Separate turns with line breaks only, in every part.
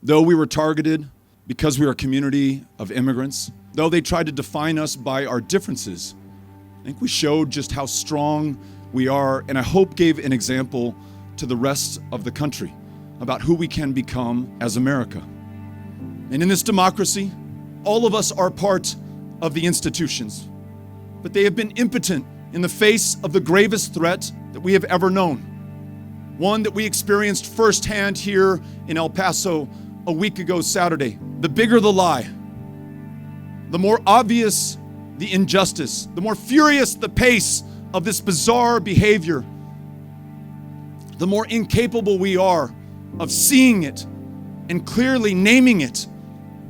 Though we were targeted because we are a community of immigrants, though they tried to define us by our differences, I think we showed just how strong we are, and I hope gave an example to the rest of the country about who we can become as America. And in this democracy, all of us are part of the institutions, but they have been impotent in the face of the gravest threat that we have ever known. One that we experienced firsthand here in El Paso a week ago Saturday. The bigger the lie, the more obvious the injustice, the more furious the pace of this bizarre behavior, the more incapable we are of seeing it and clearly naming it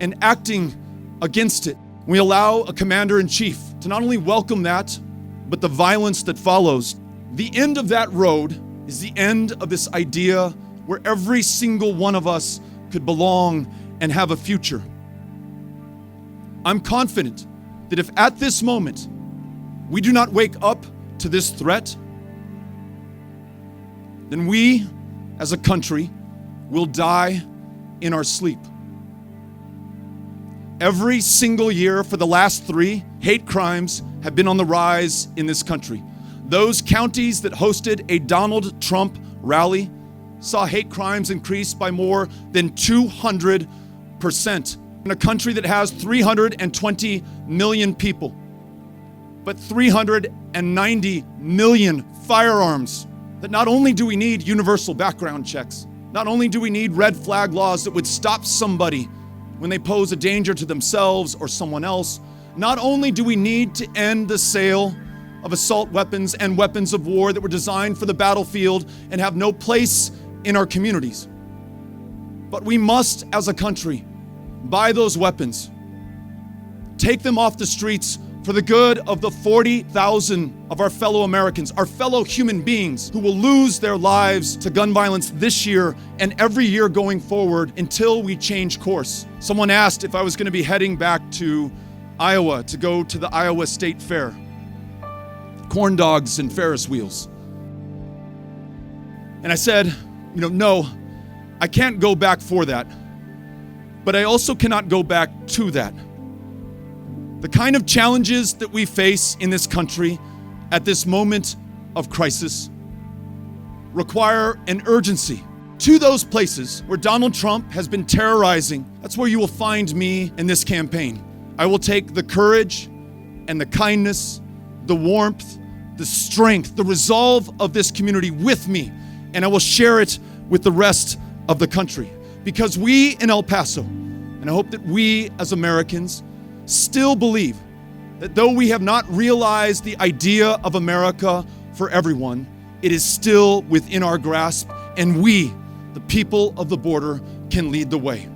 and acting against it. We allow a commander-in-chief to not only welcome that, but the violence that follows. The end of that road is the end of this idea where every single one of us could belong and have a future. I'm confident that if at this moment we do not wake up to this threat, then we as a country will die in our sleep. Every single year for the last 3, hate crimes have been on the rise in this country. Those counties that hosted a Donald Trump rally saw hate crimes increase by more than 200%. In a country that has 320 million people, but 390 million firearms, that not only do we need universal background checks, not only do we need red flag laws that would stop somebody when they pose a danger to themselves or someone else, not only do we need to end the sale of assault weapons and weapons of war that were designed for the battlefield and have no place in our communities, but we must, as a country, buy those weapons, take them off the streets for the good of the 40,000 of our fellow Americans, our fellow human beings who will lose their lives to gun violence this year and every year going forward until we change course. Someone asked if I was going to be heading back to Iowa to go to the Iowa State Fair. Corn dogs and Ferris wheels. And I said, no, I can't go back for that. But I also cannot go back to that. The kind of challenges that we face in this country at this moment of crisis require an urgency. To those places where Donald Trump has been terrorizing, that's where you will find me in this campaign. I will take the courage and the kindness, the warmth, the strength, the resolve of this community with me, and I will share it with the rest of the country. Because we in El Paso, and I hope that we as Americans still believe that though we have not realized the idea of America for everyone, it is still within our grasp, and we, the people of the border, can lead the way.